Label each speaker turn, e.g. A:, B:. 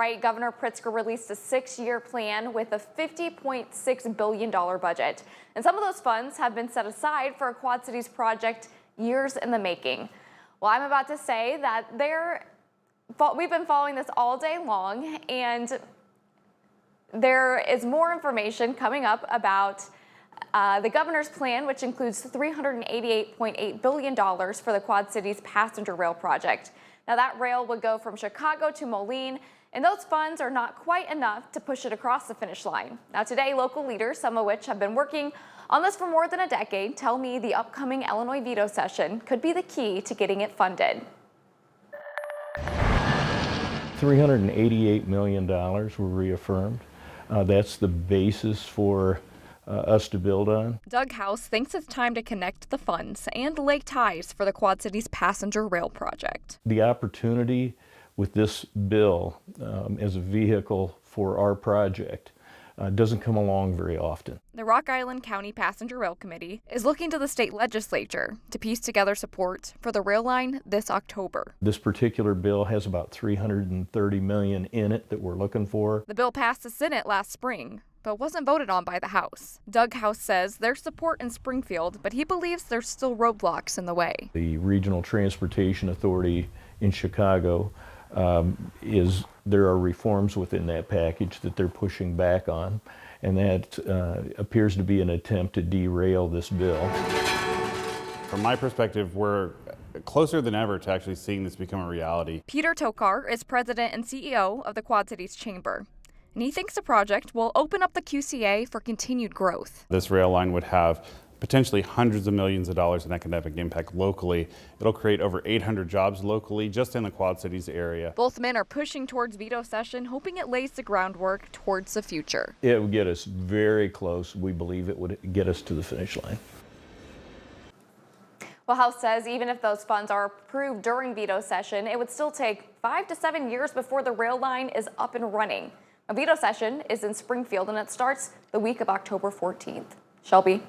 A: Right, Governor Pritzker released a 6-year plan with a $50.6 billion budget. And some of those funds have been set aside for a Quad Cities project years in the making. Well, I'm about to say that we've been following this all day long, and there is more information coming up about the governor's plan, which includes $388.8 billion for the Quad Cities passenger rail project. Now, that rail would go from Chicago to Moline, and those funds are not quite enough to push it across the finish line. Now, today, local leaders, some of which have been working on this for more than a decade, tell me the upcoming Illinois veto session could be the key to getting it funded.
B: $388 million were reaffirmed. That's the basis for us to build on.
A: Doug House thinks it's time to connect the funds and lay ties for the Quad Cities passenger rail project.
B: The opportunity with this bill as a vehicle for our project doesn't come along very often.
A: The Rock Island County Passenger Rail Committee is looking to the state legislature to piece together support for the rail line this October.
B: This particular bill has about $330 million in it that we're looking for.
A: The bill passed the Senate last spring, but wasn't voted on by the House. Doug House says there's support in Springfield, but he believes there's still roadblocks in the way.
B: The Regional Transportation Authority in Chicago there are reforms within that package that they're pushing back on, and that appears to be an attempt to derail this bill.
C: From my perspective, we're closer than ever to actually seeing this become a reality.
A: Peter Tokar is president and CEO of the Quad Cities Chamber, and he thinks the project will open up the QCA for continued growth.
C: This rail line would have potentially hundreds of millions of dollars in economic impact locally. It'll create over 800 jobs locally just in the Quad Cities area.
A: Both men are pushing towards veto session, hoping it lays the groundwork towards the future.
B: It would get us very close. We believe it would get us to the finish line.
A: Well, House says even if those funds are approved during veto session, it would still take 5 to 7 years before the rail line is up and running. A veto session is in Springfield, and it starts the week of October 14th. Shelby.